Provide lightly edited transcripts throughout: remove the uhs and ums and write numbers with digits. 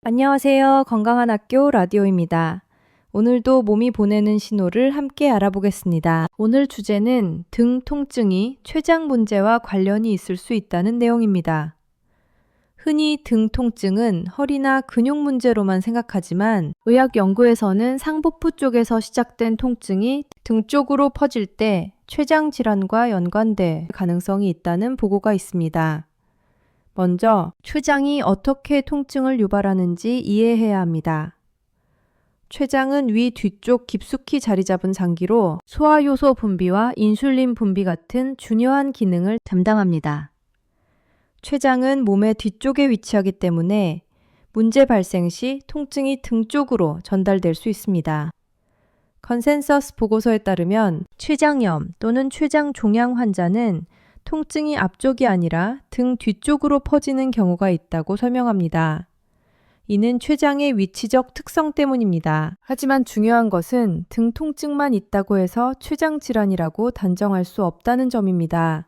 안녕하세요. 건강한 학교 라디오입니다. 오늘도 몸이 보내는 신호를 함께 알아보겠습니다. 오늘 주제는 등 통증이 췌장 문제와 관련이 있을 수 있다는 내용입니다. 흔히 등 통증은 허리나 근육 문제로만 생각하지만 의학 연구에서는 상복부 쪽에서 시작된 통증이 등 쪽으로 퍼질 때 췌장 질환과 연관될 가능성이 있다는 보고가 있습니다. 먼저 췌장이 어떻게 통증을 유발하는지 이해해야 합니다. 췌장은 위 뒤쪽 깊숙이 자리 잡은 장기로 소화효소 분비와 인슐린 분비 같은 중요한 기능을 담당합니다. 췌장은 몸의 뒤쪽에 위치하기 때문에 문제 발생 시 통증이 등 쪽으로 전달될 수 있습니다. 컨센서스 보고서에 따르면 췌장염 또는 췌장 종양 환자는 통증이 앞쪽이 아니라 등 뒤쪽으로 퍼지는 경우가 있다고 설명합니다. 이는 췌장의 위치적 특성 때문입니다. 하지만 중요한 것은 등 통증만 있다고 해서 췌장 질환이라고 단정할 수 없다는 점입니다.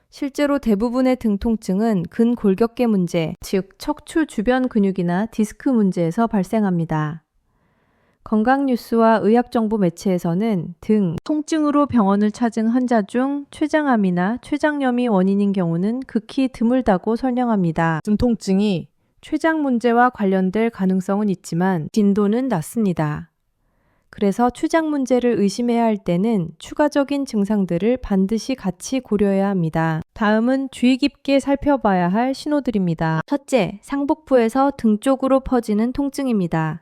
실제로 대부분의 등 통증은 근골격계 문제, 즉 척추 주변 근육이나 디스크 문제에서 발생합니다. 건강뉴스와 의학정보 매체에서는 등 통증으로 병원을 찾은 환자 중 췌장암이나 췌장염이 원인인 경우는 극히 드물다고 설명합니다. 등 통증이 췌장 문제와 관련될 가능성은 있지만 빈도는 낮습니다. 그래서 췌장 문제를 의심해야 할 때는 추가적인 증상들을 반드시 같이 고려해야 합니다. 다음은 주의 깊게 살펴봐야 할 신호들입니다. 첫째, 상복부에서 등 쪽으로 퍼지는 통증입니다.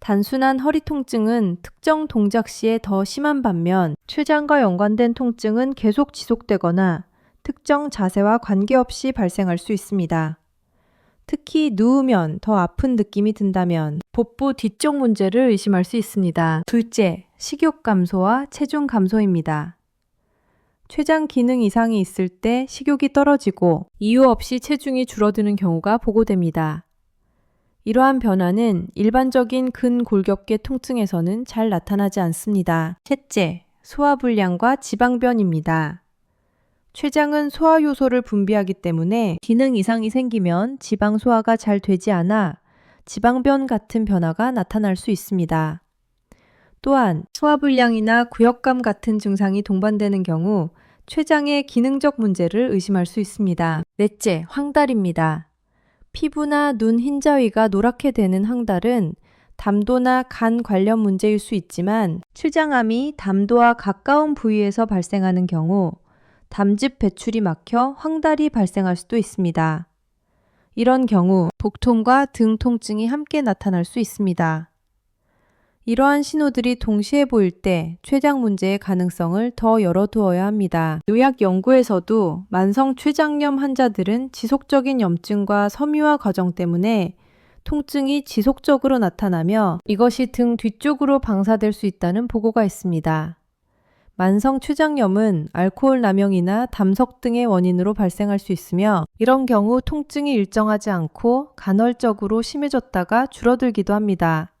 단순한 허리 통증은 특정 동작 시에 더 심한 반면 췌장과 연관된 통증은 계속 지속되거나 특정 자세와 관계없이 발생할 수 있습니다. 특히 누우면 더 아픈 느낌이 든다면 복부 뒤쪽 문제를 의심할 수 있습니다. 둘째, 식욕 감소와 체중 감소입니다. 췌장 기능 이상이 있을 때 식욕이 떨어지고 이유 없이 체중이 줄어드는 경우가 보고됩니다. 이러한 변화는 일반적인 근골격계 통증에서는 잘 나타나지 않습니다. 셋째, 소화불량과 지방변입니다. 췌장은 소화효소를 분비하기 때문에 기능 이상이 생기면 지방 소화가 잘 되지 않아 지방변 같은 변화가 나타날 수 있습니다. 또한 소화불량이나 구역감 같은 증상이 동반되는 경우 췌장의 기능적 문제를 의심할 수 있습니다. 넷째, 황달입니다. 피부나 눈 흰자위가 노랗게 되는 황달은 담도나 간 관련 문제일 수 있지만 췌장암이 담도와 가까운 부위에서 발생하는 경우 담즙 배출이 막혀 황달이 발생할 수도 있습니다. 이런 경우 복통과 등 통증이 함께 나타날 수 있습니다. 이러한 신호들이 동시에 보일 때 췌장 문제의 가능성을 더 열어두어야 합니다. 의학 연구에서도 만성 췌장염 환자들은 지속적인 염증과 섬유화 과정 때문에 통증이 지속적으로 나타나며 이것이 등 뒤쪽으로 방사될 수 있다는 보고가 있습니다. 만성 췌장염은 알코올 남용이나 담석 등의 원인으로 발생할 수 있으며 이런 경우 통증이 일정하지 않고 간헐적으로 심해졌다가 줄어들기도 합니다.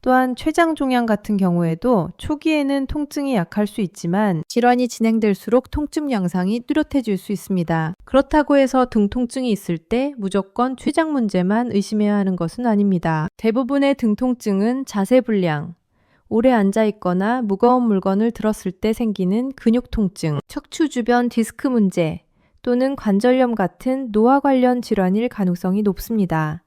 또한 췌장 종양 같은 경우에도 초기에는 통증이 약할 수 있지만 질환이 진행될수록 통증 양상이 뚜렷해질 수 있습니다. 그렇다고 해서 등 통증이 있을 때 무조건 췌장 문제만 의심해야 하는 것은 아닙니다. 대부분의 등 통증은 자세 불량, 오래 앉아 있거나 무거운 물건을 들었을 때 생기는 근육 통증, 척추 주변 디스크 문제 또는 관절염 같은 노화 관련 질환일 가능성이 높습니다.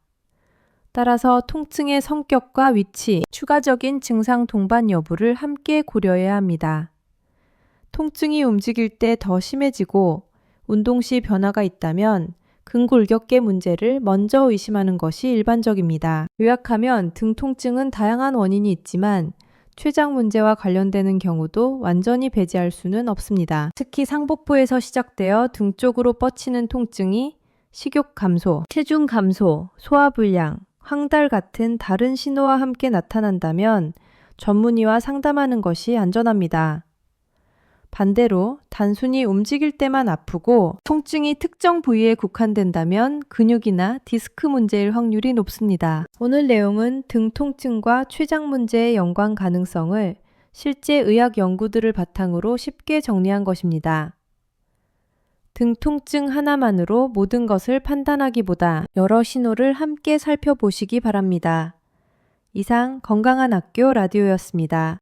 따라서 통증의 성격과 위치, 추가적인 증상 동반 여부를 함께 고려해야 합니다. 통증이 움직일 때 더 심해지고 운동 시 변화가 있다면 근골격계 문제를 먼저 의심하는 것이 일반적입니다. 요약하면 등 통증은 다양한 원인이 있지만 췌장 문제와 관련되는 경우도 완전히 배제할 수는 없습니다. 특히 상복부에서 시작되어 등 쪽으로 뻗치는 통증이 식욕 감소, 체중 감소, 소화불량, 황달 같은 다른 신호와 함께 나타난다면 전문의와 상담하는 것이 안전합니다. 반대로 단순히 움직일 때만 아프고 통증이 특정 부위에 국한된다면 근육이나 디스크 문제일 확률이 높습니다. 오늘 내용은 등 통증과 췌장 문제의 연관 가능성을 실제 의학 연구들을 바탕으로 쉽게 정리한 것입니다. 등 통증 하나만으로 모든 것을 판단하기보다 여러 신호를 함께 살펴보시기 바랍니다. 이상 건강한 학교 라디오였습니다.